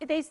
23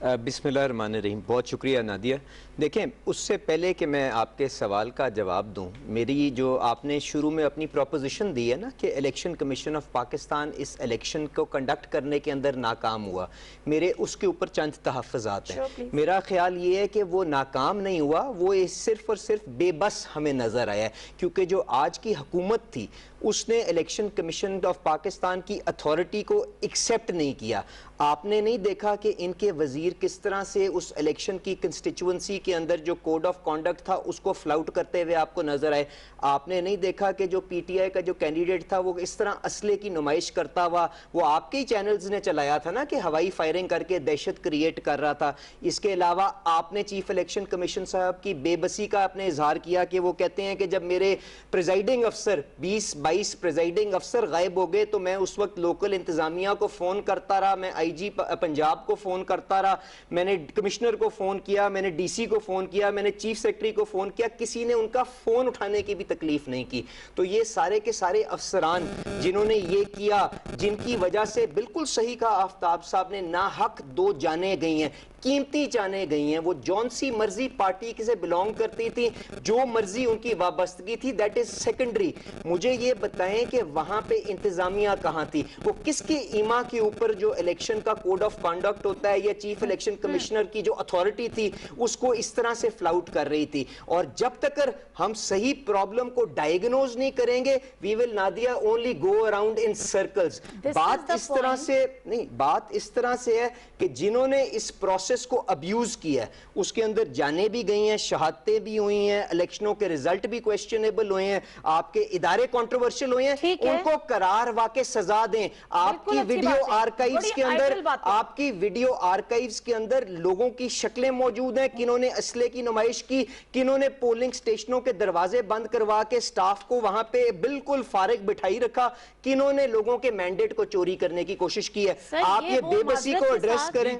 بسم اللہ الرحمن الرحیم. بہت شکریہ نادیہ. دیکھیں اس سے پہلے کہ میں آپ کے سوال کا جواب دوں، میری جو آپ نے شروع میں اپنی پروپوزیشن دی ہے نا کہ الیکشن کمیشن آف پاکستان اس الیکشن کو کنڈکٹ کرنے کے اندر ناکام ہوا، میرے اس کے اوپر چند تحفظات ہیں. میرا خیال یہ ہے کہ وہ ناکام نہیں ہوا، وہ صرف اور صرف بے بس ہمیں نظر آیا ہے، کیونکہ جو آج کی حکومت تھی اس نے الیکشن کمیشن آف پاکستان کی اتھارٹی کو ایکسیپٹ نہیں کیا. آپ نے نہیں دیکھا کہ ان کے وزیر کس طرح سے اس الیکشن کی کنسٹیچوئنسی کے اندر جو کوڈ آف کانڈکٹ تھا اس کو فلاؤٹ کرتے ہوئے آپ کو نظر آئے. آپ نے نہیں دیکھا کہ جو پی ٹی آئی کا جو کینڈیڈیٹ تھا وہ اس طرح اسلحے کی نمائش کرتا ہوا، وہ آپ کے ہی چینلز نے چلایا تھا نا کہ ہوائی فائرنگ کر کے دہشت کریٹ کر رہا تھا. اس کے علاوہ آپ نے چیف الیکشن کمیشن صاحب کی بے بسی کا اپنے اظہار کیا کہ وہ کہتے ہیں کہ جب میرے پریزائڈنگ افسر 20-22 پریزائڈنگ افسر غائب ہو گئے تو میں اس وقت لوکل انتظامیہ کو فون کرتا رہا، میں آئی جی پنجاب کو فون کرتا رہا، میں نے کمشنر کو فون کیا، میں نے ڈی سی کو فون کیا، میں نے چیف سیکرٹری کو فون کیا، کسی نے ان کا فون اٹھانے کی بھی تکلیف نہیں کی. تو یہ سارے کے سارے افسران جنہوں نے یہ کیا، جن کی وجہ سے بالکل صحیح کہا آفتاب صاحب نے، ناحق 2 جانیں گئی ہیں، قیمتی جانیں گئی ہیں. وہ جون سی مرضی پارٹی سے بلونگ کرتی تھی، جو مرضی ان کی وابستگی تھی، دیٹ از سیکنڈری. مجھے یہ بتائیں کہ وہاں پہ انتظامیہ کہاں تھی؟ وہ کس کی ایما کے اوپر جو الیکشن کا کوڈ آف کانڈکٹ ہوتا ہے یا چیف الیکشن کمشنر کی جو اتھارٹی تھی اس کو اس طرح سے فلاؤٹ کر رہی تھی؟ اور جب تک ہم صحیح پرابلم کو ڈائیگنوز نہیں کریں گے، we will Nadia only go around in circles. بات اس طرح سے نہیں، بات اس طرح سے ہے کہ جنہوں نے اس پروسیس کو ابیوز کیا ہے اس کے اندر جانیں بھی گئی ہیں، شہادتیں بھی ہوئی ہیں، الیکشنوں کے ریزلٹ بھی کویسچنیبل ہوئے ہیں، آپ کے ادارے کنٹروورشل ہوئے ہیں، ان کو قرار واقع سزا دیں. آپ کی ویڈیو آرکائیوز کے اندر آپ کی ویڈیو آرکائیوز کے اندر لوگوں کی شکلیں موجود ہیں، کنہوں نے اسلحے کی نمائش کی، کنہوں نے پولنگ سٹیشنوں کے دروازے بند کروا کے سٹاف کو وہاں پہ بالکل فارغ بٹھائی رکھا، کنہوں نے لوگوں کے مینڈیٹ کو چوری کرنے کی کوشش کی ہے. آپ یہ بے بسی کو ایڈریس کریں.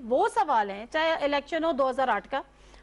وہ سوال ہیں چاہے الیکشن ہو 2008 کا،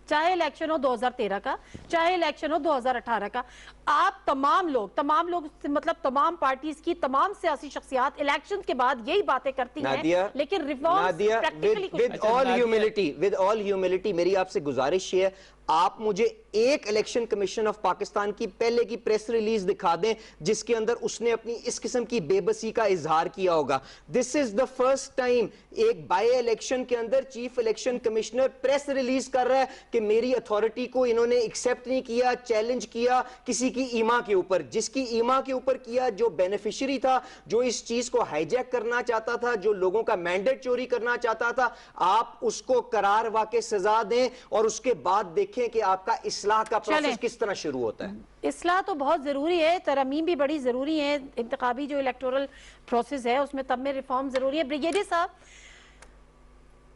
چاہے الیکشن ہو 2013 کا، چاہے الیکشن ہو 2018 کا. آپ تمام لوگ مطلب تمام پارٹیز کی تمام سیاسی شخصیات الیکشن کے بعد یہی باتیں کرتی ہیں، لیکن ریفارمز پریکٹیکلی کچھ نہیں. with all humility میری آپ سے گزارش یہ ہے، آپ مجھے ایک الیکشن کمیشن آف پاکستان کی پہلے کی پریس ریلیز دکھا دیں جس کے اندر اس نے اپنی اس قسم کی بے بسی کا اظہار کیا ہوگا. This is the first time ایک بائی الیکشن کے اندر chief election commissioner press release کر رہا ہے کہ میری اتھارٹی کو انہوں نے ایکسیپٹ نہیں کیا، چیلنج کیا کسی کی ایما کے اوپر. جس کی ایما کے اوپر کیا، جو بینیفیشری تھا، جو اس چیز کو ہائی جیک کرنا چاہتا تھا، جو لوگوں کا مینڈیٹ چوری کرنا چاہتا تھا، آپ اس کو قرار واقع سزا دیں اور اس کے بعد دیکھیں کہ آپ کا اصلاح کا پروسیس کس طرح شروع ہوتا ہے. اصلاح تو بہت ضروری ہے، ترمیم بھی بڑی ضروری ہے، انتخابی جو الیکٹورل پروسیس ہے اس میں تب میں ریفارم ضروری ہے. بریگیڈیئر صاحب،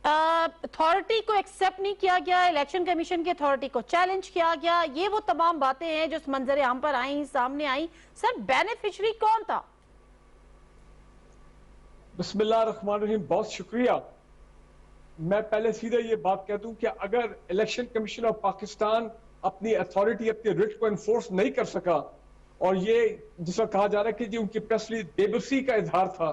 اتھارٹی کو ایکسیپٹ نہیں کیا گیا، الیکشن کمیشن کی اتھارٹی کو چیلنج کیا گیا، یہ وہ تمام باتیں ہیں جو اس منظر عام پر آئیں، سامنے آئیں. سر بینیفیشری کون تھا؟ بسم اللہ الرحمن الرحیم. بہت شکریہ. میں پہلے سیدھے یہ بات کہہ دوں کہ اگر الیکشن کمیشن آف پاکستان اپنی اتھارٹی، اپنی رٹ کو انفورس نہیں کر سکا، اور یہ جس وقت کہا جا رہا ہے کہ جی ان کی پریس ریلیز بے بسی کا اظہار تھا،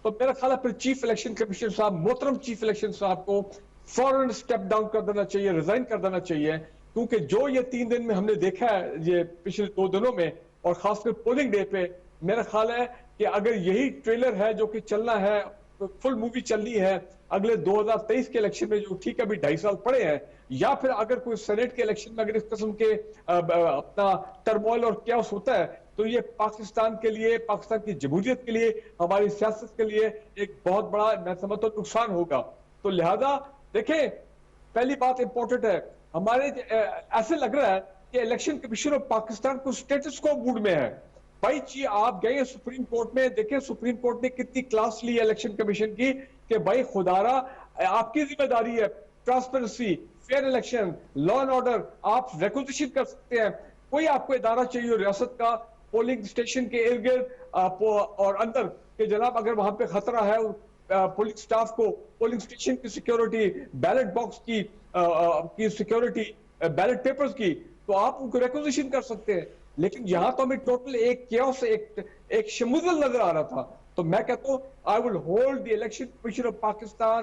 تو میرا خیال ہے پھر چیف الیکشن کمیشن صاحب، محترم چیف الیکشن صاحب کو فوراً سٹیپ ڈاؤن کر دینا چاہیے، ریزائن کر دینا چاہیے. کیونکہ جو یہ 3 دن میں ہم نے دیکھا ہے، یہ پچھلے 2 دنوں میں، اور خاص کر پولنگ ڈے پہ، میرا خیال ہے کہ اگر یہی ٹریلر ہے جو کہ چلنا ہے، فل مووی چلنی ہے اگلے 2023 کے الیکشن میں، جو ٹھیک ہے ابھی 2.5 سال پڑے ہیں، یا پھر اگر کوئی سینیٹ کے الیکشن میں اگر اس قسم کے اپنا ٹرموائل اور کیوس ہوتا ہے، تو یہ پاکستان کے لیے، پاکستان کی جمہوریت کے لیے، ہماری سیاست کے لیے ایک بہت بڑا میں سمجھتا ہوں نقصان ہوگا. تو لہذا دیکھیں، پہلی بات امپورٹنٹ ہے، ہمارے ایسے لگ رہا ہے کہ الیکشن کمیشن آف پاکستان کو سٹیٹس کو موڈ میں ہے. بھائی جی آپ گئے سپریم کورٹ میں، دیکھیں سپریم کورٹ نے کتنی کلاس لی ہے الیکشن کمیشن کی کہ بھائی خدارا آپ کی ذمہ داری ہے، transparency, fair election, law and order, آپ ریکوزیشن کر سکتے ہیں. کوئی آپ کو ادارہ چاہیے ریاست کا پولنگ سٹیشن کے ارد گرد اور اندر کہ جناب اگر وہاں پہ خطرہ ہے پولنگ سٹاف کو، پولنگ سٹیشن کی سیکیورٹی، بیلٹ باکس کی سیکیورٹی، بیلٹ پیپرز کی، تو آپ ان کو ریکوزیشن کر سکتے ہیں. لیکن یہاں تو ہمیں ٹوٹل ایک کیوس، ایک شموزل نظر آ رہا تھا. تو میں کہتا ہوں I will hold the election commission of Pakistan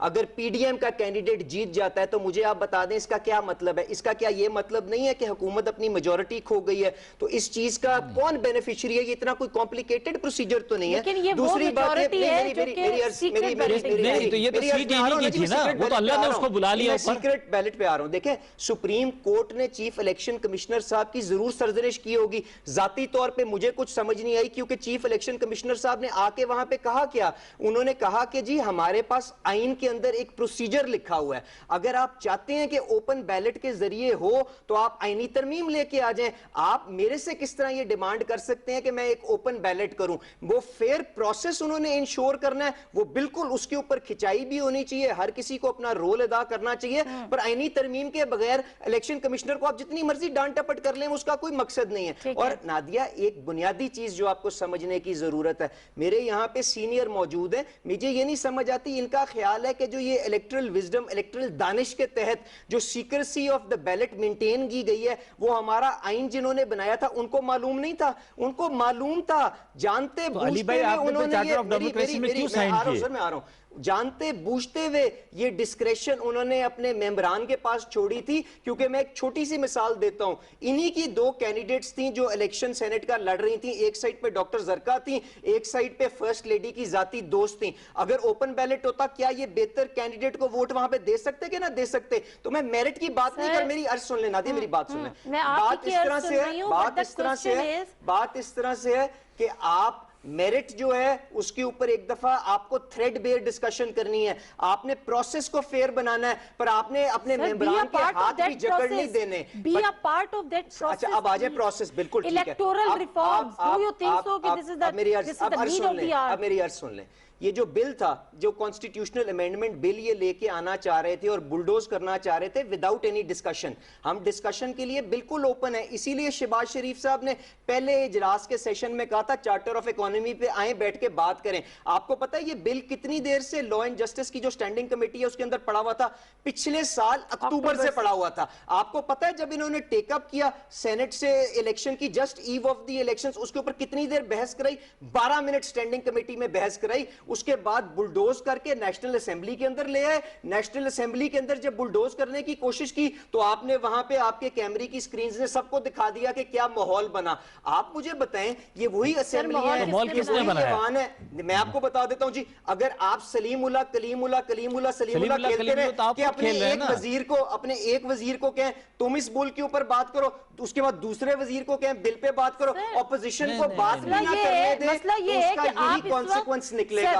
اگر پی ڈی ایم کا کینڈیڈیٹ جیت جاتا ہے تو مجھے آپ بتا دیں اس کا کیا مطلب ہے؟ اس کا کیا یہ مطلب نہیں ہے کہ حکومت اپنی میجورٹی کھو گئی ہے؟ تو اس چیز کا کون بینیفیشری ہے؟ یہ اتنا کوئی کمپلیکیٹڈ پروسیجر تو نہیں ہے. لیکن یہ وہ دوسری بات majority ہے جو کہ secret balloting ہے. نہیں تو یہ تو سیٹ انہی کی تھی نا, وہ تو اللہ نے اس کو بلا لیا اوپر. سیکرٹ بیلٹ پہ آ رہا ہوں. دیکھیں سپریم کورٹ نے چیف الیکشن کمشنر صاحب کی ضرور سرزنش کی ہوگی. ذاتی طور پہ مجھے کچھ سمجھ نہیں آئی, کیونکہ چیف الیکشن کمشنر صاحب نے آ کے وہاں پہ کہا کیا؟ انہوں نے کہا کہ جی ہمارے پاس آئین کے اندر ایک پروسیجر لکھا ہوا ہے, اگر آپ چاہتے ہیں کہ اوپن بیلٹ کے ذریعے ہو تو آپ آئینی ترمیم لے کے آ جائیں. آپ میرے سے کس طرح یہ ڈیمانڈ کر سکتے ہیں کہ میں ایک اوپن بیلٹ کروں؟ وہ فیئر پروسیس انہوں نے انشور کرنا ہے, وہ بالکل اس کے اوپر کھچائی بھی ہونی چاہیے, ہر کسی کو اپنا رول ادا کرنا چاہیے, پر آئینی ترمیم کے بغیر الیکشن کمشنر کو آپ جتنی مرضی ڈانٹ ٹپٹ کر لیں اس کا کوئی مقصد نہیں ہے. اور نادیہ ایک بنیادی چیز جو آپ کو سمجھنے کی ضرورت ہے, میرے یہاں پہ سینئر موجود ہیں, مجھے یہ نہیں سمجھ آتی ان کا خیال ہے کہ جو یہ الیکٹرل وزڈم, الیکٹرل دانش کے تحت جو سیکرسی آف دا بیلٹ مینٹین کی گئی ہے, وہ ہمارا آئین جنہوں نے بنایا تھا ان کو معلوم نہیں تھا؟ ان کو معلوم تھا, جانتے بوجھتے ہوئے انہوں نے جانتے بوجھتے ہوئے یہ ڈسکریشن انہوں نے اپنے ممبران کے پاس چھوڑی تھی. کیونکہ میں ایک چھوٹی سی مثال دیتا ہوں, انہی کی دو کینڈیڈیٹس تھیں جو الیکشن سینٹ کا لڑ رہی تھیں, ایک سائڈ پہ ڈاکٹر زرکا تھیں, ایک سائڈ پہ فرسٹ لیڈی کی ذاتی دوست تھیں. اگر اوپن بیلٹ ہوتا کیا یہ بہتر کینڈیڈیٹ کو ووٹ وہاں پہ دے سکتے کہ نہ دے سکتے؟ تو میں میرٹ کی بات نہیں کر, میری عرض سن لیں نادیہ, میری بات سن لیں. بات اس طرح سے ہے کہ آپ میرٹ جو ہے اس کے اوپر ایک دفعہ آپ کو تھریڈ بیئر ڈسکشن کرنی ہے, آپ نے پروسیس کو فیئر بنانا ہے, پر آپ نے اپنے ممبران کے ہاتھ بھی جکڑ نہیں دینے. Be a part of that process. اچھا اب آ جائے پروسیس, بالکل ٹھیک ہے. Electoral reforms. Do you think so کہ this is the need of the hour? اب میری عرض سن لیں. یہ جو بل تھا, جو کانسٹیٹیوشنل امینڈمنٹ بل یہ لے کے آنا چاہ رہے تھے اور بلڈوز کرنا چاہ رہے تھے وداؤٹ اینی ڈسکشن, ہم ڈسکشن کے لیے بالکل اوپن ہے. اسی لیے شہباز شریف صاحب نے پہلے اجلاس کے سیشن میں کہا تھا چارٹر آف اکانومی پہ آئیں, بیٹھ کے بات کریں. آپ کو پتہ ہے یہ بل کتنی دیر سے لا اینڈ جسٹس کی جو اسٹینڈنگ کمیٹی ہے اس کے اندر پڑا ہوا تھا؟ پچھلے سال اکتوبر سے پڑا ہوا تھا. آپ کو پتہ ہے جب انہوں نے ٹیک اپ کیا سینٹ سے الیکشن کی جسٹ ایو آف دی الیکشن, اس کے اوپر کتنی دیر بحث کرائی؟ 12 منٹ اسٹینڈنگ کمیٹی میں بحث کرائی. اس کے بعد بلڈوز کر کے نیشنل اسمبلی کے اندر لے آئے. نیشنل اسمبلی کے اندر جب بلڈوز کرنے کی کوشش کی تو آپ نے وہاں پہ آپ کے کیمرے کی سکرینز نے سب کو دکھا دیا کہ کیا ماحول بنا. آپ مجھے بتائیں یہ وہی اسمبلی ہے, میں آپ کو بتا دیتا ہوں جی, اگر آپ سلیم اللہ کلیم اللہ کلیم اللہ سلیم اللہ کھیلتے رہے کہ اپنے ایک وزیر کو کہیں تم اس بل کے اوپر بات کرو, اس کے بعد دوسرے وزیر کو کہیں بل پہ بات کرو, اپوزیشن کو بات بھی نہ کرنے دیں, تو اس کا یہی کانسیکوینس نکلے گا.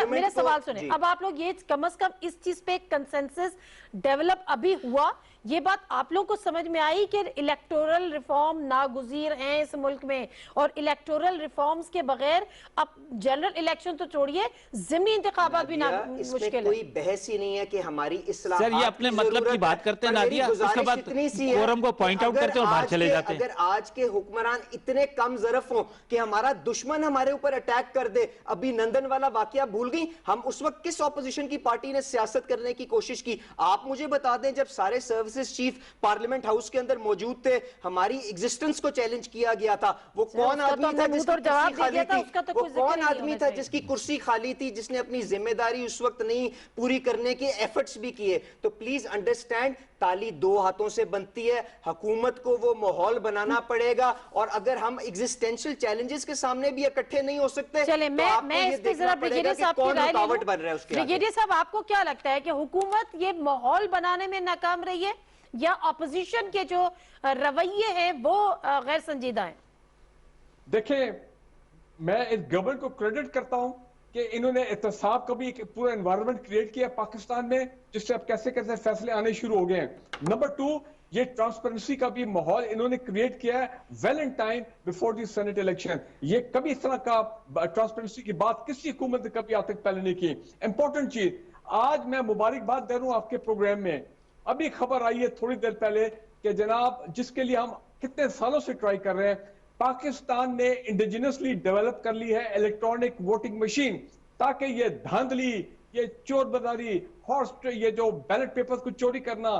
میرا سوال سنیں, اب آپ لوگ یہ کم از کم اس چیز پہ کنسنسس ڈیولپ ابھی ہوا, یہ بات آپ لوگ کو سمجھ میں آئی کہ الیکٹورل ریفارم ناگزیر ہیں اس ملک میں, اور الیکٹورل ریفارمز کے بغیر اب جنرل الیکشن تو چھوڑیے ضمنی انتخابات بھی مشکل ہے. کوئی بحث ہی نہیں ہے کہ ہماری اصلاحات سر یہ اپنے مطلب کی بات کرتے ہیں نادیہ, اس کے بعد فورم کو پوائنٹ آؤٹ کرتے ہیں اور باہر چلے جاتے ہیں. اگر آج کے حکمران اتنے کم ظرف ہوں کہ ہمارا دشمن ہمارے اوپر اٹیک کر دے, ابھی نندن والا واقعہ بھول گئی, ہم اس وقت کس اپوزیشن کی پارٹی نے سیاست کرنے کی کوشش کی؟ آپ مجھے بتا دیں جب سارے سروسز چیف پارلیمنٹ ہاؤس کے اندر موجود تھے, ہماری ایگزسٹنس کو چیلنج کیا گیا تھا, وہ کون آدمی تھا جس کی کرسی خالی تھی؟ وہ کون آدمی تھا جس کی کرسی خالی تھی, جس نے اپنی ذمہ داری اس وقت نہیں پوری کرنے کے ایفرٹس بھی کیے؟ تو پلیز انڈرسٹینڈ, تالی دو ہاتھوں سے بنتی ہے, حکومت کو وہ ماحول بنانا پڑے گا, اور اگر ہم ایگزسٹینشل چیلنجز کے سامنے بھی اکٹھے نہیں ہو سکتے چلیں میں اس پہ ذرا بریگیڈیئر صاحب کی رائے لے لوں. بریگیڈیئر صاحب آپ کو کیا لگتا ہے کہ حکومت یہ ماحول بنانے میں ناکام رہی ہے یا اپوزیشن کے جو رویے ہیں وہ غیر سنجیدہ ہیں؟ دیکھیں میں اس گورنمنٹ کو کریڈٹ کرتا ہوں کہ انہوں نے احتساب کا بھی ایک پورا انوائرمنٹ کریٹ کیا پاکستان میں, جس سے اب کیسے کیسے فیصلے آنے شروع ہو گئے ہیں. نمبر 2, یہ ٹرانسپیرنسی کا بھی ماحول انہوں نے کریٹ کیا ہے well in time before the senate election. یہ کبھی اس طرح کا ٹرانسپیرنسی کی بات کسی حکومت نے کبھی آج تک پہلے نہیں کی. امپورٹنٹ چیز, آج میں مبارکباد دے رہا ہوں آپ کے پروگرام میں, ابھی خبر آئی ہے تھوڑی دیر پہلے کہ جناب جس کے لیے ہم کتنے سالوں سے ٹرائی کر رہے ہیں, پاکستان نے انڈیجنسلی ڈیولپ کر لی ہے الیکٹرانک ووٹنگ مشین, تاکہ یہ دھاندلی, یہ چور بداری, یہ جو بیلٹ پیپرز کو چوری کرنا,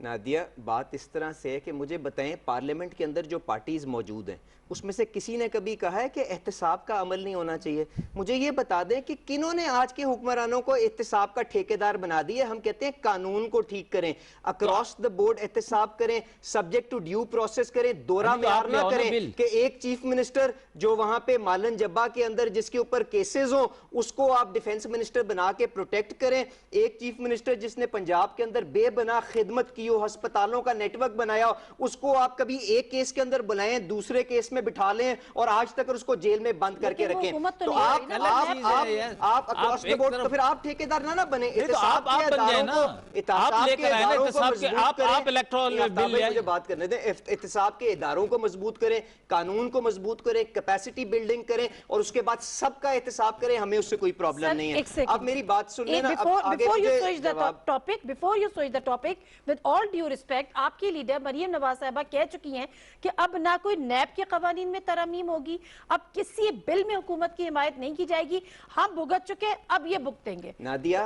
نادیہ بات اس طرح سے ہے کہ مجھے بتائیں پارلیمنٹ کے اندر جو پارٹیز موجود ہیں اس میں سے کسی نے کبھی کہا ہے کہ احتساب کا عمل نہیں ہونا چاہیے؟ مجھے یہ بتا دیں کہ کنہوں نے آج کے حکمرانوں کو احتساب کا ٹھیکیدار بنا دیا؟ ہم کہتے ہیں قانون کو ٹھیک کریں، اکراس دا بورڈ احتساب کریں، سبجیکٹ ٹو ڈیو پروسیس کریں، دورہ معیار نہ کریں کہ ایک چیف منسٹر جو وہاں پہ مالن جبا کے اندر جس کے اوپر کیسز ہوں اس کو آپ ڈیفنس منسٹر بنا کے پروٹیکٹ کریں، ایک چیف منسٹر جس نے پنجاب کے اندر بے بنا خدمت کی ہو، ہسپتالوں کا نیٹ ورک بنایا ہو، اس کو آپ کبھی ایک کیس کے اندر بلائیں دوسرے کیس میں بٹھا لیں اور آج تک اس کو جیل میں بند کر کے رکھیں؟ تو آپ اکراس دا بورڈ تو پھر آپ ٹھیکیدار نہ بنیں، احتساب کے اداروں کو مضبوط کریں۔ مجھے بات کرنے دیں، احتساب کے اداروں کو مضبوط کریں، قانون کو مضبوط کریں، کیپیسٹی بلڈنگ کریں اور اس کے بعد سب کا احتساب کریں، ہمیں اس سے کوئی پرابلم نہیں ہے۔ اب میری بات سن لینا، before you switch the topic, with all due respect, آپ کی لیڈر مریم نواز صاحبہ کہہ چکی ہیں کہ اب نہ کوئی نیب کے قوانین میں ترامیم ہوگی، اب کسی بل میں حکومت کی حمایت نہیں کی جائے گی، ہم بھگت چکے اب یہ بھگتیں گے۔ نادیہ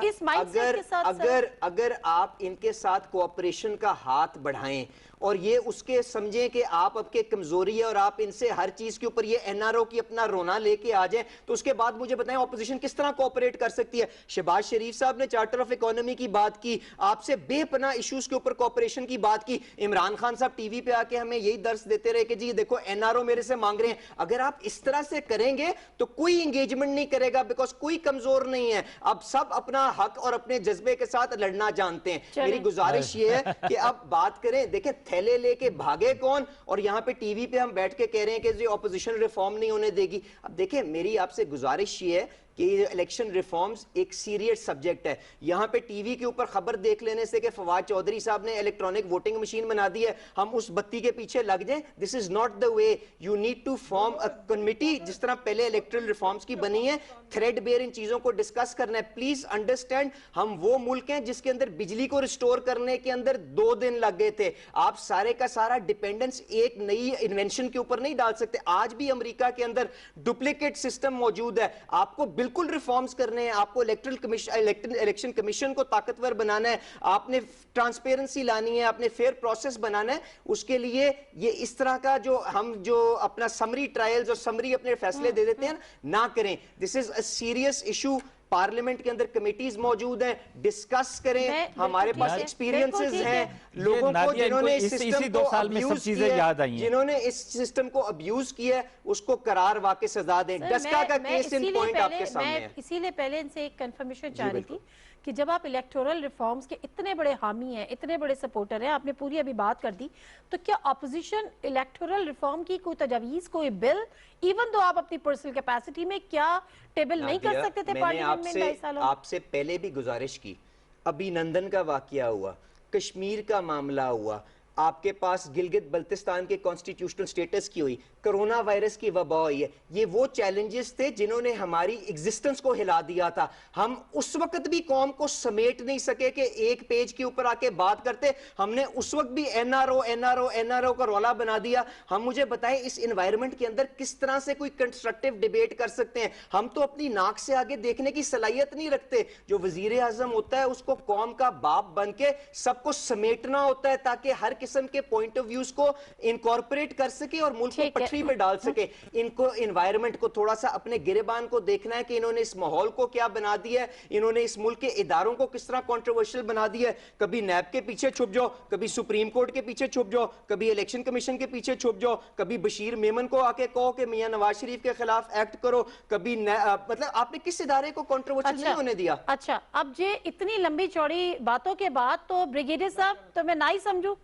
اگر آپ ان کے ساتھ کوآپریشن کا ہاتھ بڑھائیں اور یہ اس کے سمجھیں کہ آپ اب کے کمزوری ہے اور آپ ان سے ہر چیز کے اوپر یہ این آر او کی اپنا رونا لے کے آ جائیں، تو اس کے بعد مجھے بتائیں اپوزیشن کس طرح کوآپریٹ کر سکتی ہے؟ شہباز شریف صاحب نے چارٹر آف اکانومی کی بات کی، آپ سے بے پناہ ایشوز کے اوپر کوآپریشن کی بات کی، عمران خان صاحب ٹی وی پہ آ کے ہمیں یہی درس دیتے رہے کہ جی دیکھو این آر او میرے سے مانگ رہے ہیں۔ اگر آپ اس طرح سے کریں گے تو کوئی انگیجمنٹ نہیں کرے گا، بیکاز کوئی کمزور نہیں ہے، اب سب اپنا حق اور اپنے جذبے کے ساتھ لڑنا جانتے ہیں۔ میری گزارش یہ ہے کہ اب بات کریں، دیکھیں تھیلے لے کے بھاگے کون، اور یہاں پہ ٹی وی پہ ہم بیٹھ کے کہہ رہے ہیں کہ جی اپوزیشن ریفارم نہیں ہونے دے گی۔ اب دیکھیں میری آپ سے گزارش یہ ہے کہ یہ الیکشن ریفارمز ایک سیریس سبجیکٹ ہے۔ یہاں پہ ٹی وی کے اوپر خبر دیکھ لینے سے کہ فواد چودھری صاحب نے الیکٹرانک ووٹنگ مشین بنا دی ہے، ہم اس بتی کے پیچھے لگ جائیں، this is not the way. You need to form a committee جس طرح پہلے الیکٹرل ریفارمز کی بنی ہے، تھریڈ بیئر ان چیزوں کو ڈسکس کرنا ہے۔ پلیز انڈرسٹینڈ ہم وہ ملک ہیں جس کے اندر بجلی کو ریسٹور کرنے کے اندر 2 دن لگ گئے تھے، آپ سارے کا سارا ڈیپینڈنس ایک نئی انوینشن کے اوپر نہیں ڈال سکتے۔ آج بھی امریکہ کے اندر ڈپلیکیٹ سسٹم موجود ہے، آپ کو بالکل ریفارمز کرنے ہیں، آپ کو الیکشن کمیشن کو طاقتور بنانا ہے، آپ نے ٹرانسپیرنسی لانی ہے، آپ نے فیئر پروسیس بنانا ہے۔ اس کے لیے یہ اس طرح کا ہم جو اپنا سمری ٹرائلز اور سمری اپنے فیصلے دے دیتے ہیں نہ کریں۔ دس از اے سیریس ایشو، پارلیمنٹ کے اندر کمیٹیز موجود ہیں، ڈسکس کریں، ہمارے پاس ایکسپیرینسز ہیں، لوگوں کو جنہوں نے اس سسٹم کو ابیوز کیا ہے اس کو قرار واقع سزا دیں۔ ڈسکا کا کیس ان پوائنٹ آپ کے سامنے ہے۔ اسی لیے پہلے ان سے ایک کنفرمیشن چاہ رہی تھی کہ جب آپ الیکٹورل ریفارمز کے اتنے بڑے حامی ہیں، اتنے بڑے سپورٹر ہیں، آپ نے پوری ابھی بات کر دی، تو کیا اپوزیشن الیکٹورل ریفارم کی کوئی تجاویز، کوئی بل، ایون دو آپ اپنی پرسنل کیپیسٹی میں کیا ٹیبل نہیں کر سکتے تھے پارلیمنٹ میں 2.5 سالوں؟ آپ سے پہلے بھی گزارش کی، ابھی نندن کا واقعہ ہوا، کشمیر کا معاملہ ہوا، آپ کے پاس گلگت بلتستان کے کانسٹیٹیوشنل سٹیٹس کی ہوئی، کرونا وائرس کی وبا ہوئی ہے، یہ وہ چیلنجز تھے جنہوں نے ہماری ایگزسٹنس کو ہلا دیا تھا۔ ہم اس وقت بھی قوم کو سمیٹ نہیں سکے کہ ایک پیج کے اوپر آ کے بات کرتے، ہم نے اس وقت بھی این آر او کا رولا بنا دیا۔ ہم مجھے بتائیں اس انوائرمنٹ کے اندر کس طرح سے کوئی کنسٹرکٹیو ڈیبیٹ کر سکتے ہیں؟ ہم تو اپنی ناک سے آگے دیکھنے کی صلاحیت نہیں رکھتے۔ جو وزیر اعظم ہوتا ہے اس کو قوم کا باپ بن کے سب کو سمیٹنا ہوتا ہے تاکہ ہر قسم کے پوائنٹ آف ویوز کو انکارپوریٹ کر سکے اور ملک کو پٹری پہ ڈال سکے۔ ان کو انوائرمنٹ کو تھوڑا سا اپنے گریبان کو دیکھنا ہے کہ انہوں نے اس ماحول کو کیا بنا دیا ہے، انہوں نے اس ملک کے اداروں کو کس طرح کنٹروورشل بنا دیا ہے۔ کبھی نیب کے پیچھے چھپ جاؤ، کبھی سپریم کورٹ کے پیچھے چھپ جاؤ، کبھی الیکشن کمیشن کے پیچھے چھپ جاؤ، کبھی بشیر میمن کو آ کے کہو کہ میاں نواز شریف کے خلاف ایکٹ کرو، کبھی مطلب آپ نے کس ادارے کو کنٹروورشل نہیں ہونے دیا؟ اچھا، اب یہ اتنی لمبی چوڑی باتوں کے بعد تو بریگیڈیئر صاحب تو میں نہ ہی سمجھوں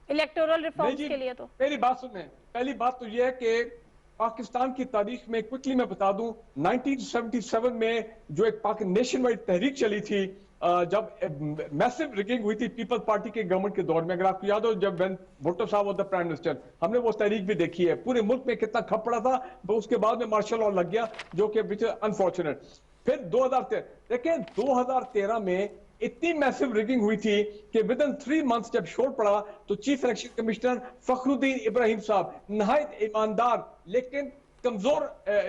الیکٹورل ریفارمز کے لیے۔ تو میری بات سنیں، پہلی بات تو یہ ہے کہ پاکستان کی تاریخ میں کوئکلی میں بتا دوں 1977 میں جو ایک نیشن وائڈ تحریک چلی تھی جب میسو ریگنگ ہوئی تھی پیپلز پارٹی کے گورنمنٹ کے دور میں، اگر آپ کو یاد ہو جب بھٹو صاحب ہوتا پرائم منسٹر، ہم نے وہ تحریک بھی دیکھی ہے، پورے ملک میں کتنا کھپ پڑا تھا، اس کے بعد میں مارشل لاء لگ گیا جو کہ انفارچونیٹ۔ پھر 2013 میں اتنی میسو ریگنگ ہوئی تھی کہ ودن 3 months جب شور پڑا تو چیف الیکشن کمشنر فخر الدین ابراہیم صاحب نہایت ایماندار لیکن کمزور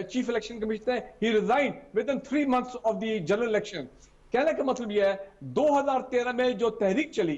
chief election commissioner, he resign within 3 months of the general election. کہنے کا مطلب یہ ہے 2013 میں جو تحریک چلی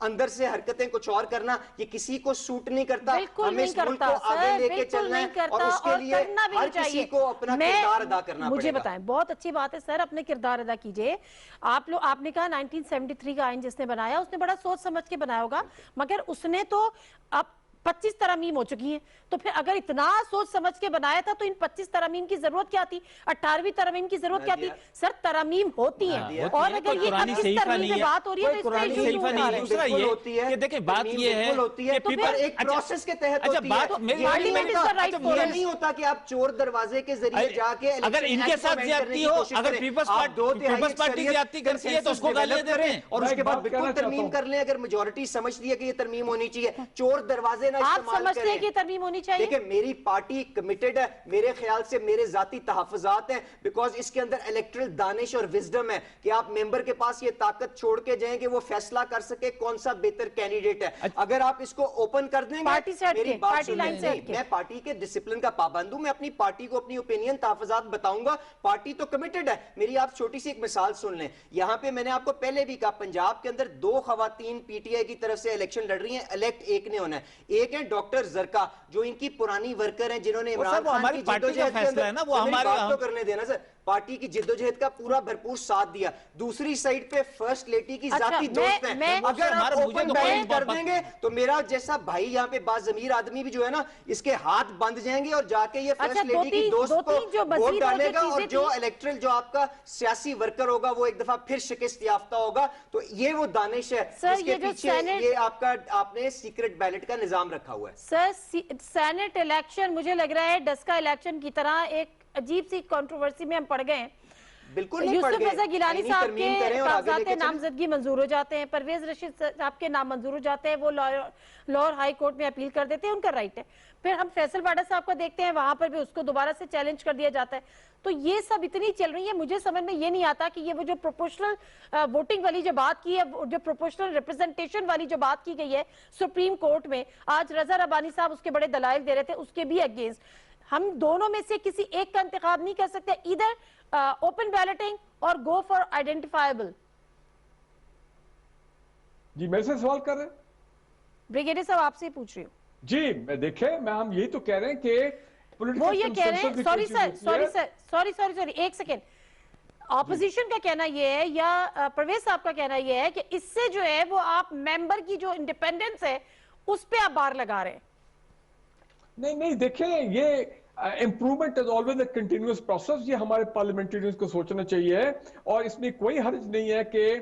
اندر سے حرکتیں کچھ اور کرنا یہ کسی کو سوٹ نہیں کرتا. بالکل ہمیں نہیں اس ملک کرتا کو آگے سر، لے کے بالکل چلنا نہیں ہے کرتا اور اس کے لیے کرنا بھی ہر نہیں چاہیے. کسی کو اپنا کردار ادا کرنا پڑے گا. مجھے بتائیں، بہت اچھی بات ہے سر، اپنے کردار ادا کیجئے. آپ نے کہا 1973 کا آئین جس نے بنایا اس نے بڑا سوچ سمجھ کے بنایا ہوگا، مگر اس نے تو اب 25 ترامیم ہو چکی ہیں. تو پھر اگر اتنا سوچ سمجھ کے بنایا تھا تو ان 25 ترامیم کی ضرورت کیا تھی؟ 18ویں ترامیم کی ضرورت کیا تھی؟ سر ترامیم ہوتی ہیں، اور اگر یہ اب اس ترمیم میں بات ہو رہی ہے تو اس پہ ایشو کیوں اٹھا رہے ہیں؟ دوسرا یہ کہ دیکھیں بات یہ ہے کہ پیپر ایک پروسیس کے تحت ہوتی ہے. پارلیمنٹ اس کا رائٹ یہ نہیں ہوتا کہ آپ چور دروازے کے ذریعے جا کے اگر ان کے ساتھ زیادتی ہو، اگر پیپلز پارٹی زیادتی کرتی ہے تو اس کو گالیاں دیتے ہیں اور اس کے بعد بالکل ترمیم کر لیں اگر میجورٹی سمجھتی ہے کہ یہ ترمیم ہونی چاہیے. چور دروازے نہ استعمال کریں. کہ ترمیم ہونی چاہیے. دیکھیں میری پارٹی کمیٹڈ ہے، میرے خیال سے میرے ذاتی تحفظات ہیں، بیکاز اس کے اندر الیکٹرل دانش اور وزڈم ہے کہ آپ ممبر کے پاس یہ طاقت چھوڑ کے جائیں کہ وہ فیصلہ کر سکے کون سا بہتر کینڈیڈیٹ ہے. اگر آپ اس کو اوپن کر دیں گے، میری بات سنیں، میں پارٹی کے ڈسپلن کا پابند ہوں، میں اپنی پارٹی کو اپنی اوپینین تحفظات بتاؤں گا. پارٹی تو کمیٹڈ ہے. میری آپ چھوٹی سی ایک مثال سن لیں. یہاں پہ میں نے آپ کو پہلے بھی کہا پنجاب کے اندر 2 خواتین پی ٹی آئی کی طرف سے الیکشن لڑ رہی ہیں. الیکٹ ایک نے ہونا ہے. ایک ہے ڈاکٹر زرکا جو ان کی پرانی ورکر ہیں جنہوں نے عمران خان کی جدوجہد کے اندر میری بات تو کرنے دینا سر، پارٹی کی جدوجہد کا پورا بھرپور ساتھ دیا. دوسری سائیڈ پہ فرسٹ لیڈی کی ذاتی دوست ہیں. اگر آپ اوپن بیلٹ کر دیں گے تو میرا جیسا بھائی یہاں پہ باضمیر آدمی بھی جو ہے نا اس کے ہاتھ بند جائیں گے اور جا کے یہ فرسٹ لیڈی کی دوست کو ووٹ ڈالے گا اور جو الیکٹرل جو آپ کا سیاسی ورکر ہوگا وہ ایک دفعہ پھر شکست یافتہ ہوگا. تو یہ وہ دانش ہے جس کے پیچھے یہ آپ نے سیکرٹ بیلٹ کا نظام رکھا ہوا ہے. سر سینٹ الیکشن مجھے لگ رہا ہے ڈسکا الیکشن کی طرح ایک عجیب سی کنٹروورسی میں ہم پڑ گئے ہیں. بالکل نہیں پڑ گئے. یوسف رضا گیلانی صاحب کے کاغذات نامزدگی منظور ہو جاتے ہیں، پرویز رشید صاحب کے نام منظور ہو جاتے ہیں، وہ لاہور ہائی کورٹ میں اپیل کر دیتے ہیں، ان کا رائٹ ہے. پھر ہم فیصل واڈا صاحب کو دیکھتے ہیں، وہاں پر بھی اس کو دوبارہ سے چیلنج کر دیا جاتا ہے. تو یہ سب اتنی چل رہی ہے، مجھے سمجھ میں یہ نہیں آتا کہ یہ وہ جو پروپورشنل ووٹنگ والی جو بات کی ہے، جو پروپورشنل ریپرزنٹیشن والی جو بات کی گئی ہے سپریم کورٹ میں، آج رضا ربانی صاحب اس کے بڑے دلائل دے رہے تھے، اس کے بھی اگینسٹ. ہم دونوں میں سے کسی ایک کا انتخاب نہیں کر سکتے، ادھر اوپن بیلٹنگ اور گو فار آئیڈینٹیفائبل. جی میرے سے سوال کر رہے ہیں بریگیڈیئر صاحب، آپ سے پوچھ رہی ہوں. جی دیکھیں ہم یہی تو کہہ رہے ہیں کہ وہ یہ کہہ رہے ہیں، سوری ایک سیکنڈ، اپوزیشن کا کہنا یہ ہے یا پرویز صاحب کا کہنا یہ ہے کہ اس سے جو ہے وہ آپ ممبر کی جو انڈیپینڈنس ہے اس پہ آپ بار لگا رہے ہیں. نہیں دیکھیں یہ improvement is always a continuous process. یہ ہمارے پارلیمنٹرینز کو سوچنا چاہیے اور اس میں کوئی حرج نہیں ہے کہ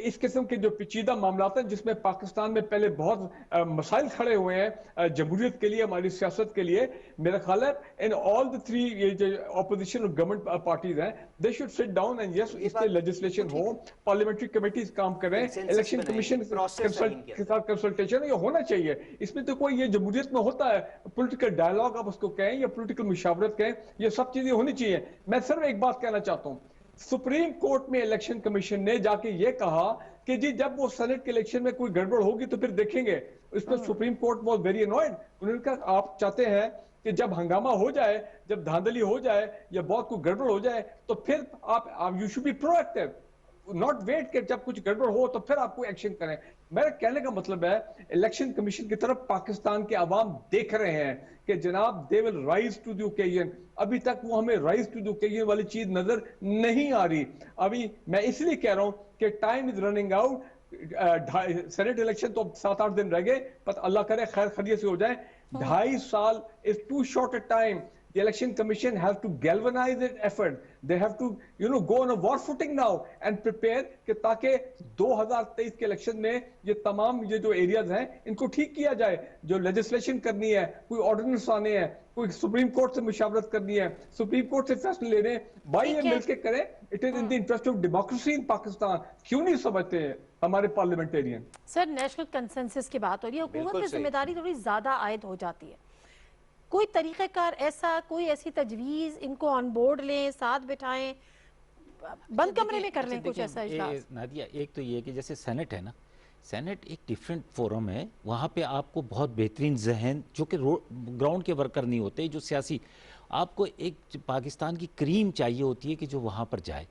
اس قسم کے جو پیچیدہ معاملات ہیں جس میں پاکستان میں پہلے بہت مسائل کھڑے ہوئے ہیں جمہوریت کے لیے، ہماری سیاست کے لیے، میرا خیال ہے ان آل دی 3 یہ جو اپوزیشن اور گورنمنٹ پارٹیز ہیں they should sit down and yes اس پہ لیجسلیشن ہو، پارلیمنٹری کمیٹیز کام کریں، الیکشن کمیشن کے ساتھ کنسلٹیشن یہ ہونا چاہیے. اس میں تو کوئی یہ جمہوریت میں ہوتا ہے پولیٹیکل ڈائلاگ آپ اس کو کہیں یا پولیٹیکل مشاورت کہیں، یہ سب چیزیں ہونی چاہیے. میں صرف ایک بات کہنا چاہتا ہوں، سپریم کورٹ میں الیکشن کمیشن نے جا کے یہ کہا کہ جی جب وہ سینٹ کے الیکشن میں کوئی گڑبڑ ہوگی تو پھر دیکھیں گے. اس پر Supreme Court was very annoyed. انہوں نے کہا آپ چاہتے ہیں کہ جب ہنگامہ ہو جائے، جب دھاندلی ہو جائے یا بہت کوئی گڑبڑ ہو جائے تو پھر آپ you should be proactive, not wait کہ جب کچھ گڑبڑ ہو تو پھر آپ کو ایکشن کریں. میرا کہنے کا مطلب ہے الیکشن کمیشن کی طرف پاکستان کے عوام دیکھ رہے ہیں کہ جناب دے will rise to the occasion. ابھی تک وہ ہمیں رائز ٹو دی اوکیژن والی چیز نظر نہیں آ رہی. ابھی میں اس لیے کہہ رہا ہوں کہ time is running out. Saint election تو 7-8 دن رہ گئے، پر اللہ کرے خیر خیریت سے ہو جائے. 2.5 سال is too short a time. The election commission has to galvanize its effort. They have to, go on a war footing now and prepare کہ تاکہ 2023 کے الیکشن میں یہ تمام یہ جو ایریاز ہیں ان کو ٹھیک کیا جائے. جو لیجسلیشن کرنی ہے، کوئی آرڈیننس آنے ہیں، کوئی سپریم کورٹ سے مشاورت کرنی ہے، سپریم کورٹ سے فیصلے لینے ہیں، بھائی یہ مل کے کریں. It is in the interest of democracy in Pakistan. کیوں نہیں سمجھتے ہیں ہمارے پارلیمنٹیرین؟ سر نیشنل کنسنسس کی بات ہو رہی ہے، حکومت میں ذمہ داری تھوڑی زیادہ عائد ہو جاتی ہے. کوئی طریقہ کار ایسا، کوئی ایسی تجویز، ان کو آن بورڈ لیں، ساتھ بٹھائیں، بند کمرے میں کر لیں کچھ ایسا اجلاس؟ نادیہ ایک تو یہ کہ جیسے سینٹ ہے نا، سینٹ ایک ڈیفرنٹ فورم ہے، وہاں پہ آپ کو بہت بہترین ذہن جو کہ گراؤنڈ کے ورکر نہیں ہوتے، جو سیاسی، آپ کو ایک پاکستان کی کریم چاہیے ہوتی ہے کہ جو وہاں پر جائے.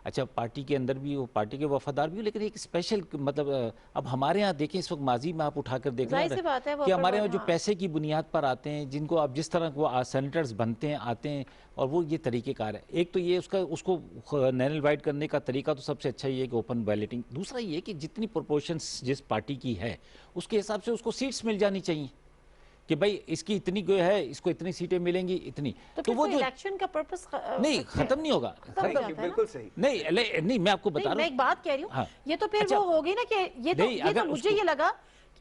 اچھا پارٹی کے اندر بھی وہ پارٹی کے وفادار بھی ہو، لیکن ایک اسپیشل مطلب اب ہمارے ہاں دیکھیں اس وقت ماضی میں آپ اٹھا کر دیکھ ظاہر سی بات ہے وہ کہ ہمارے ہاں جو ہاں۔ پیسے کی بنیاد پر آتے ہیں، جن کو اب جس طرح وہ سینیٹرز بنتے ہیں آتے ہیں، اور وہ یہ طریقہ کار ہے. ایک تو یہ اس کو نینل وائڈ کرنے کا طریقہ تو سب سے اچھا یہ ہے کہ اوپن بیلٹنگ. دوسرا یہ کہ جتنی پروپورشنز جس پارٹی کی ہے اس کے حساب سے اس کو سیٹس مل جانی چاہیے کہ بھائی اس کی اتنی جو ہے، اس کو اتنی سیٹیں ملیں گی اتنی. تو وہ جو الیکشن کا پرپس نہیں ختم نہیں ہوگا. بالکل صحیح. نہیں میں آپ کو بتا رہا ہوں، میں ایک بات کہہ رہی ہوں، یہ تو پھر اچھا وہ ہوگی نا کہ یہ تو مجھے یہ لگا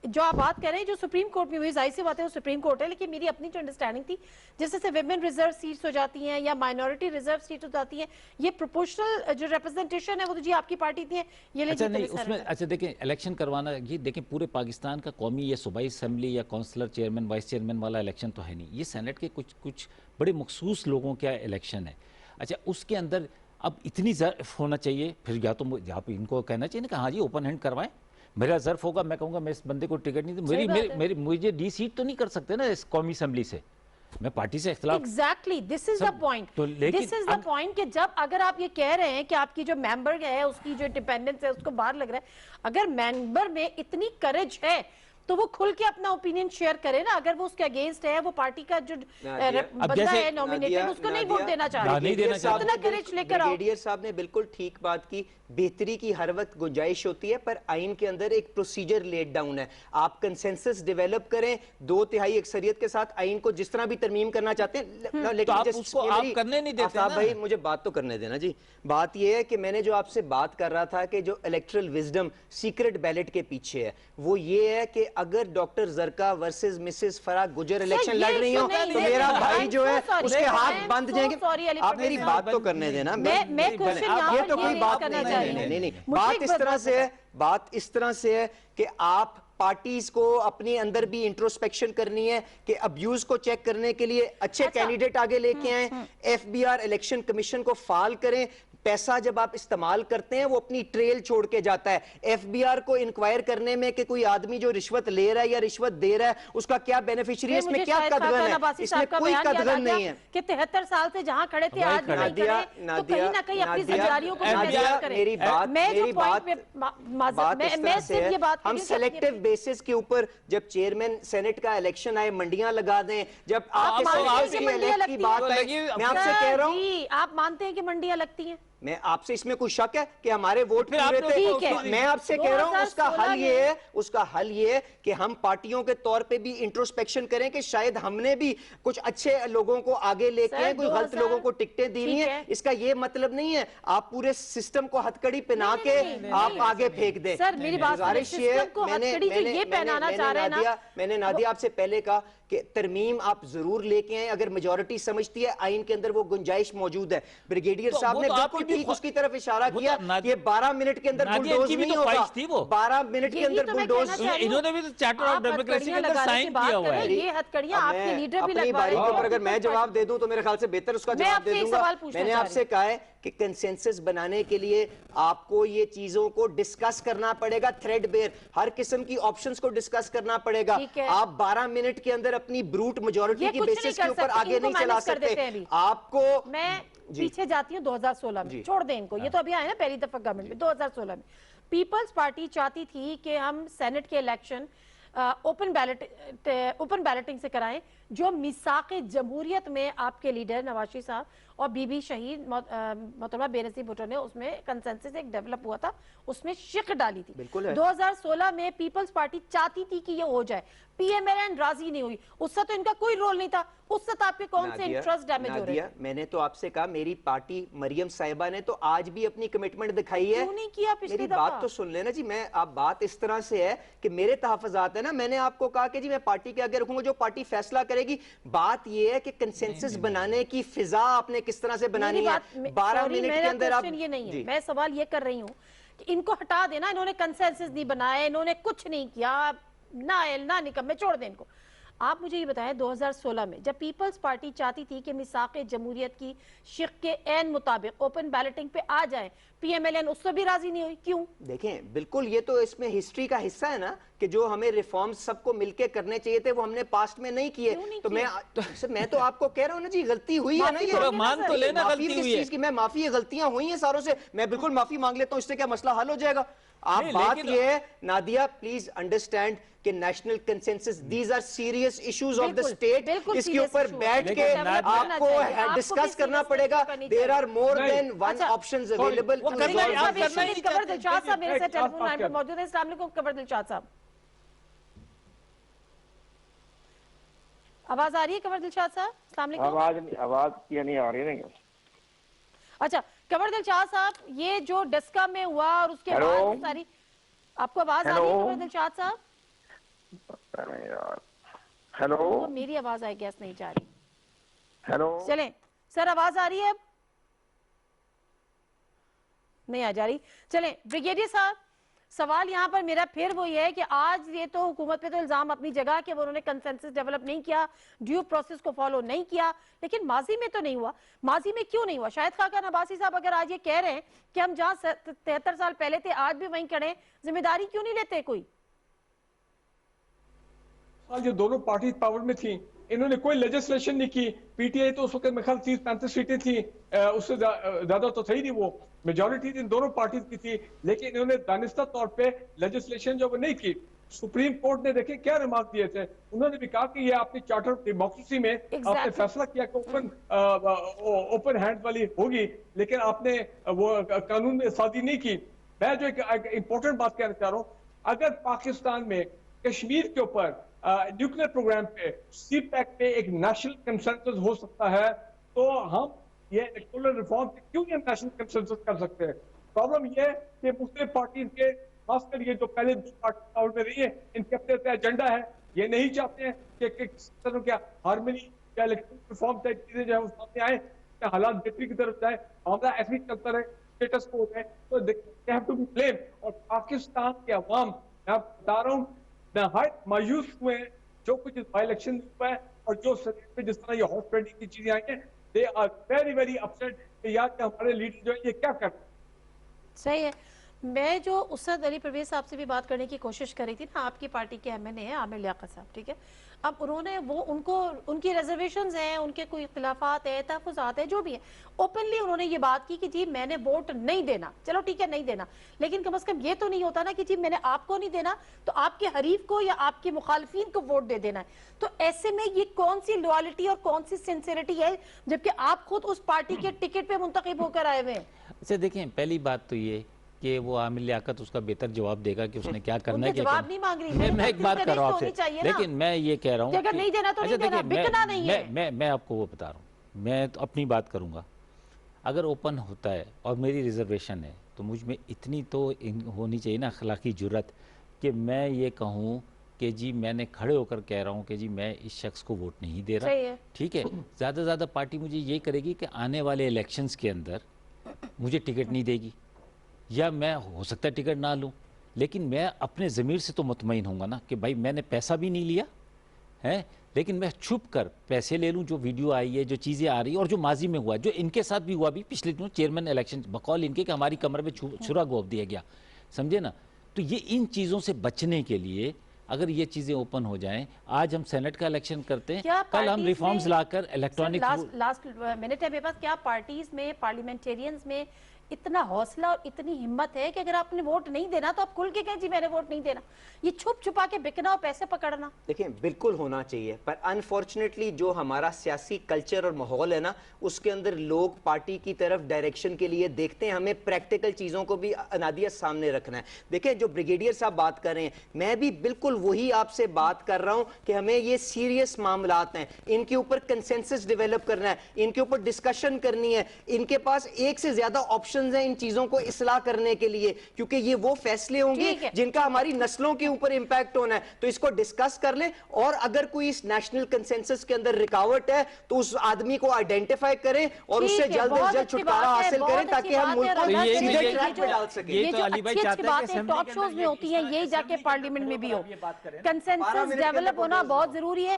جو آپ بات کر رہے ہیں جو سپریم کورٹ میں ہوئی، ظاہر سی بات ہے وہ سپریم کورٹ ہے، لیکن میری اپنی جو انڈرسٹینڈنگ تھی جس سے ویمن ریزرو سیٹس ہو جاتی ہیں یا مائنورٹی ریزرو سیٹ ہو جاتی ہیں، یہ پروپورشنل جو ریپرزنٹیشن ہے وہ تو جی آپ کی پارٹی تھی ہے، یہ لے اچھا نہیں اس میں اچھا دیکھیں الیکشن کروانا، یہ دیکھیں پورے پاکستان کا قومی یا صوبائی اسمبلی یا کونسلر چیئرمین وائس چیئرمین والا الیکشن تو ہے نہیں، یہ سینٹ کے کچھ بڑے مخصوص لوگوں کا الیکشن ہے. اچھا اس کے اندر اب اتنی ظرف ہونا چاہیے، پھر یا تو آپ ان کو کہنا چاہیے نا کہ ہاں جی اوپن ہینڈ کروائیں، میرا ظرف ہوگا میں کہوں گا میں اس بندے کو ٹکٹ نہیں دوں، مجھے ڈی سیٹ تو نہیں کر سکتے نا اس قومی اسمبلی سے، میں پارٹی سے اختلاف. Exactly this is the point, this is the point کہ جب اگر آپ یہ کہہ رہے ہیں کہ آپ کی جو ممبر ہے اس کی جو ڈیپینڈنس ہے اس کو باہر لگ رہا ہے، اگر ممبر میں اتنی کریج ہے تو وہ کھل کے اپنا اوپینین شیئر کرے نا. اگر وہ اس کے اگینسٹ ہے، وہ پارٹی کا جو بندہ ہے نومینیٹڈ اس کو نہیں ووٹ دینا چاہ رہا، اتنا کریج لے کر آؤ. بریگیڈیئر صاحب نے بالکل ٹھیک بات کی، بہتری کی ہر وقت گنجائش ہوتی ہے، پر آئین کے اندر ایک پروسیجر لیٹ ڈاؤن ہے. آپ کنسنسس ڈیولپ کریں 2/3 اکثریت کے ساتھ آئین کو جس طرح بھی ترمیم کرنا چاہتے ہیں، لیکن اس کو آپ کرنے نہیں دیتے نا. بھائی مجھے بات تو کرنے دینا جی. بات یہ ہے کہ میں نے جو آپ سے بات کر رہا تھا کہ جو الیکٹرل وزڈم سیکرٹ بیلٹ کے پیچھے ہے وہ یہ ہے کہ اگر ڈاکٹر زرکا ورسز مسز فرا گجر الیکشن لڑ رہی ہوں تو میرا بھائی جو ہے اس کے ہاتھ بند جائیں گے. آپ میری بات تو کرنے دینا. یہ تو کوئی بات نہیں. بات اس طرح سے ہے کہ آپ پارٹیز کو اپنے اندر بھی انٹروسپیکشن کرنی ہے کہ ابیوز کو چیک کرنے کے لیے اچھے کینڈیڈیٹ آگے لے کے آئیں، F B R election commission کو فعال کریں. پیسہ جب آپ استعمال کرتے ہیں وہ اپنی ٹریل چھوڑ کے جاتا ہے. ایف بی آر کو انکوائر کرنے میں کہ کوئی آدمی جو رشوت لے رہا ہے یا رشوت دے رہا ہے اس کا کیا بینیفیشری ہے، اس میں کیا قدغن ہے، اس میں کوئی قدغن نہیں ہے. کہ 73 سال سے جہاں کھڑے تھے آج بھی نہیں کریں تو کہیں نہ کہیں اپنی ذمہ کو بیان کریں. میری بات اس طرح سے ہے، ہم سیلیکٹیو بیسس کے اوپر جب چیئرمین سینٹ کا الیکشن آئے منڈیاں لگا دیں. جب آپ کی بات آئے میں آپ سے کہہ رہا ہوں، آپ مانتے ہیں کہ منڈیاں لگتی ہیں؟ میں آپ سے اس میں کوئی شک ہے کہ ہمارے ووٹ پورے تھے؟ میں آپ سے کہہ رہا ہوں اس کا حل یہ ہے کہ ہم پارٹیوں کے طور پہ بھی انٹروسپیکشن کریں کہ شاید ہم نے بھی کچھ اچھے لوگوں کو آگے لے کے کوئی غلط لوگوں کو ٹکٹیں دینی ہے. اس کا یہ مطلب نہیں ہے آپ پورے سسٹم کو ہتھکڑی پہنا کے آپ آگے پھینک دیں. سر میری بات میں نے نادیہ آپ سے پہلے کہا کہ ترمیم آپ ضرور لے کے آئیں اگر میجورٹی سمجھتی ہے آئین کے اندر وہ گنجائش موجود ہے. بریگیڈیئر صاحب نے بالکل ٹھیک اس کی طرف اشارہ کیا. یہ 12 منٹ کے اندر بلڈوز نہیں ہوگا، 12 منٹ کے اندر بلڈوز. انہوں نے بھی تو چارٹر آف ڈیموکریسی کے اندر سائن کیا ہوا ہے. یہ ہتھکڑیاں آپ کے لیڈر بھی اپنی باری کے اوپر اگر میں جواب دے دوں تو میرے خیال سے بہتر اس کا جواب دے دوں گا. میں نے آپ سے کہا ہے کہ کنسنسس بنانے کے لیے آپ کو یہ چیزوں کو ڈسکس کرنا پڑے گا، تھریڈ بیئر ہر قسم کی آپشنز کو ڈسکس کرنا پڑے گا. آپ 12 منٹ کے اندر اپنی بروٹ میجورٹی کی بیسس کے اوپر آگے نہیں چلا سکتے. آپ کو میں پیچھے جاتی ہوں 2016 میں، چھوڑ دیں ان کو، یہ تو ابھی آئے نا پہلی دفعہ گورنمنٹ میں 2016 میں پیپلز پارٹی چاہتی تھی کہ ہم سینٹ کے الیکشن اوپن بیلٹنگ سے کرائیں. جو میثاق جمہوریت میں آپ کے لیڈر نواز شریف صاحب اور بی بی شہید محترمہ بے نظیر بھٹو نے اس میں کنسنسس ایک ڈیولپ ہوا تھا، اس میں شک ڈالی تھی. 2016 میں پیپلز پارٹی چاہتی تھی کہ یہ ہو جائے، پی ایم ایل این راضی نہیں ہوئی. اس سے تو ان کا کوئی رول نہیں تھا، اس سے تو آپ کے کون سے انٹرسٹ ڈیمیج ہو رہے ہیں. میں نے تو آپ سے کہا میری پارٹی مریم صاحبہ نے تو آج بھی اپنی کمٹمنٹ دکھائی ہے. کیوں نہیں کیا پچھلی میری دفعہ؟ بات تو سن لینا جی. میں آپ بات اس طرح سے ہے کہ میرے تحفظات ہیں نا، میں نے آپ کو کہا کہ جی میں پارٹی کے آگے رکھوں گا جو پارٹی فیصلہ کرے گی. بات یہ ہے کہ کنسنسس بنانے کی فضا آپ نے کس طرح سے بنانی ہے. 12 منٹ کے اندر آپ یہ نہیں ہے، میں سوال یہ کر رہی ہوں کہ ان کو ہٹا دینا، انہوں نے کنسنسس نہیں بنائے، انہوں نے کچھ نہیں کیا، نہ نکمے، چھوڑ دیں ان کو. آپ مجھے یہ بتائیں 2016 میں جب پیپلز پارٹی چاہتی تھی کہ میثاق جمہوریت کی شق کے عین مطابق اوپن بیلٹنگ پہ آ جائیں، پی ایم ایل این اس سے بھی راضی نہیں ہوئی، کیوں؟ دیکھیں بالکل یہ تو اس میں ہسٹری کا حصہ ہے نا کہ جو ہمیں ریفارمز سب کو مل کے کرنے چاہیے تھے وہ ہم نے پاسٹ میں نہیں کیے. تو میں تو آپ کو کہہ رہا ہوں نا جی غلطی ہوئی ہے نا, یہ مان تو لینا غلطی ہوئی ہے. میں معافی, غلطیاں ہوئی ہیں ساروں سے, میں بالکل معافی مانگ لیتا ہوں, اس سے کیا مسئلہ حل ہو جائے گا. آپ بات یہ ہے نادیہ, پلیز انڈرسٹینڈ کہ national consensus, these are serious issues of the state, اس کے اوپر بیٹھ کے آپ کو ڈسکس کرنا پڑے گا. There are more than one options available. Qamar Dilshad Sahab میرے ساتھ ٹیلیفون لائن پر موجود ہیں. السلام علیکم قمر دلشاد صاحب, آواز آ رہی ہے قمر دلشاد صاحب؟ السلام علیکم. آواز کیا نہیں آ رہی ہے. اچھا قمر دلشاد صاحب, یہ جو ڈسکا میں ہوا اور اس کے بعد ساری, آپ کو آواز آ رہی ہے قمر دلشاد صاحب؟ ہیلو, میری آواز آئی گیس نہیں جا رہی. ہیلو, چلیں سر, آواز آ رہی ہے اب؟ نہیں آ جا رہی. چلیں بریگیڈیئر صاحب, سوال یہاں پر میرا پھر وہی ہے کہ آج یہ تو حکومت پہ تو الزام اپنی جگہ کہ وہ انہوں نے کنسنسس ڈیولپ نہیں کیا, ڈیو پروسیس کو فالو نہیں کیا, لیکن ماضی میں تو نہیں ہوا. ماضی میں کیوں نہیں ہوا؟ شاہد خاقان عباسی صاحب اگر آج یہ کہہ رہے ہیں کہ ہم جہاں 73 سال پہلے تھے آج بھی وہیں کھڑے, ذمہ داری کیوں نہیں لیتے کوئی؟ جو دونوں پارٹیز پاور میں تھیں انہوں نے کوئی لیجسلیشن نہیں کی. پی ٹی آئی تو اس وقت میرے خیال 30-35 سیٹیں تھیں, اس سے زیادہ تو تھا ہی نہیں, وہ میجورٹی ان دونوں پارٹیز کی تھی, لیکن انہوں نے دانستہ طور پہ لیجسلیشن جو وہ نہیں کی. سپریم کورٹ نے دیکھیں کیا ریمارک دیے تھے, انہوں نے بھی کہا کہ یہ آپ نے چارٹر آف ڈیموکریسی میں آپ نے فیصلہ کیا کہ اوپن ہینڈ والی ہوگی, لیکن آپ نے وہ قانون میں سازی نہیں کی. میں جو ایک امپورٹنٹ بات کہنا چاہ رہا ہوں, اگر پاکستان میں کشمیر کے اوپر نیوکلیر پروگرام پہ سی پیک پہ ایک نیشنل کنسنسس ہو سکتا ہے, تو ہم یہ الیکٹورل ریفارم پہ کیوں نہیں نیشنل کنسنسس کر سکتے ہیں؟ پرابلم یہ ہے کہ مختلف پارٹیز کے, خاص کر یہ جو پہلے دو پارٹی پاور میں رہی ہے, ان کے اپنے ایجنڈا ہے. یہ نہیں چاہتے ہیں کہ کسی طرح کیا ہارمنی یا الیکٹورل ریفارم سے چیزیں جو ہے وہ سامنے آئیں, حالات بہتری کی طرف جائے, معاملہ ایسے ہی چلتا رہے, اسٹیٹس کو ہوتا ہے, تو they have to be blamed. اور پاکستان کے عوام, میں آپ بتا رہا ہوں, نہایت مایوس ہوئے ہیں جو کچھ اس بائی الیکشن ہوا ہے اور جو سینیٹ میں جس طرح یہ ہارس ٹریڈنگ کی چیزیں آئی ہیں. They are very very upset کہ یار کہ ہمارے لیڈر جو ہے یہ کیا کر رہے ہیں. صحیح ہے. میں جو اسد علی پرویز صاحب سے بھی بات کرنے کی کوشش کر رہی تھی نا, آپ کی پارٹی کے ایم این اے ہیں عامر لیاقت صاحب, ٹھیک ہے, اب انہوں نے وہ ان کی ریزرویشنز ہیں, ان کے کوئی اختلافات ہیں, تحفظات ہیں, جو بھی ہیں, اوپنلی انہوں نے یہ بات کی کہ جی میں نے ووٹ نہیں دینا. چلو ٹھیک ہے نہیں دینا, لیکن کم از کم یہ تو نہیں ہوتا نا کہ جی میں نے آپ کو نہیں دینا تو آپ کے حریف کو یا آپ کے مخالفین کو ووٹ دے دینا ہے. تو ایسے میں یہ کون سی لوائلٹی اور کون سی سنسیریٹی ہے جبکہ آپ خود اس پارٹی کے ٹکٹ پہ منتخب ہو کر آئے ہوئے ہیں؟ اچھا دیکھیں, پہلی بات تو یہ کہ وہ عامر لیاقت اس کا بہتر جواب دے گا کہ اس نے کیا کرنا ہے. جواب نہیں مانگ رہی میں ایک بات کر رہا ہوں آپ سے, لیکن میں یہ کہہ رہا ہوں اگر نہیں دینا تو نہیں دینا, بکنا نہیں ہے. میں آپ کو وہ بتا رہا ہوں, میں تو اپنی بات کروں گا. اگر اوپن ہوتا ہے اور میری ریزرویشن ہے تو مجھ میں اتنی تو ہونی چاہیے نا اخلاقی جرت کہ میں یہ کہوں کہ جی میں نے کھڑے ہو کر کہہ رہا ہوں کہ جی میں اس شخص کو ووٹ نہیں دے رہا. ٹھیک ہے, زیادہ سے زیادہ پارٹی مجھے یہ کرے گی کہ آنے والے الیکشنز کے اندر مجھے ٹکٹ نہیں دے گی, یا میں ہو سکتا ہے ٹکٹ نہ لوں, لیکن میں اپنے ضمیر سے تو مطمئن ہوں گا نا کہ بھائی میں نے پیسہ بھی نہیں لیا ہے, لیکن میں چھپ کر پیسے لے لوں. جو ویڈیو آئی ہے, جو چیزیں آ رہی ہیں, اور جو ماضی میں ہوا, جو ان کے ساتھ بھی ہوا بھی پچھلے دنوں چیئرمین الیکشن, بقول ان کے کہ ہماری کمر میں چھرا گھونپ دیا گیا, سمجھے نا. تو یہ ان چیزوں سے بچنے کے لیے اگر یہ چیزیں اوپن ہو جائیں, آج ہم سینٹ کا الیکشن کرتے ہیں, کل ہم ریفارمز لا کر الیکٹرانک. لاسٹ منٹ ہے میرے پاس, کیا پارٹیز میں, پارلیمنٹیرینز میں اتنا حوصلہ اور اتنی ہمت ہے کہ اگر آپ نے ووٹ نہیں دینا تو آپ کھل کے کہیں جی میں نے ووٹ نہیں دینا؟ یہ چھپ چھپا کے بکنا اور پیسے پکڑنا, دیکھیں بالکل ہونا چاہیے, پر انفارچونیٹلی جو ہمارا سیاسی کلچر اور ماحول ہے نا, اس کے اندر لوگ پارٹی کی طرف ڈائریکشن کے لیے دیکھتے ہیں. ہمیں پریکٹیکل چیزوں کو بھی نادیہ سامنے رکھنا ہے. دیکھیں جو بریگیڈیئر صاحب بات کر رہے ہیں, میں بھی بالکل وہی آپ سے بات کر رہا ہوں کہ ہمیں یہ سیریس معاملات ہیں, ان کے اوپر کنسنسس ڈیولپ کرنا ہے, ان کے اوپر ڈسکشن کرنی ہے. ان کے پاس ایک سے زیادہ آپشن ہیں ان چیزوں کو اصلاح کرنے کے لیے, کیونکہ یہ وہ فیصلے ہوں گے جن کا ہماری نسلوں کے اوپر امپیکٹ ہونا ہے. تو اس کو ڈسکس کر لیں, اور اگر کوئی اس نیشنل کنسنسس کے اندر رکاوٹ ہے تو اس آدمی کو آئیڈینٹیفائی کریں اور اس سے جلد از جلد چھٹکارا حاصل کریں تاکہ ہم ملک کو سیدھے ٹریک پہ ڈال سکیں. یہ جو اچھی اچھی باتیں ٹاک شوز میں ہوتی ہیں, یہ جا کے پارلیمنٹ میں بھی ہو. کنسنسس ڈیولپ ہونا بہت ضروری ہے.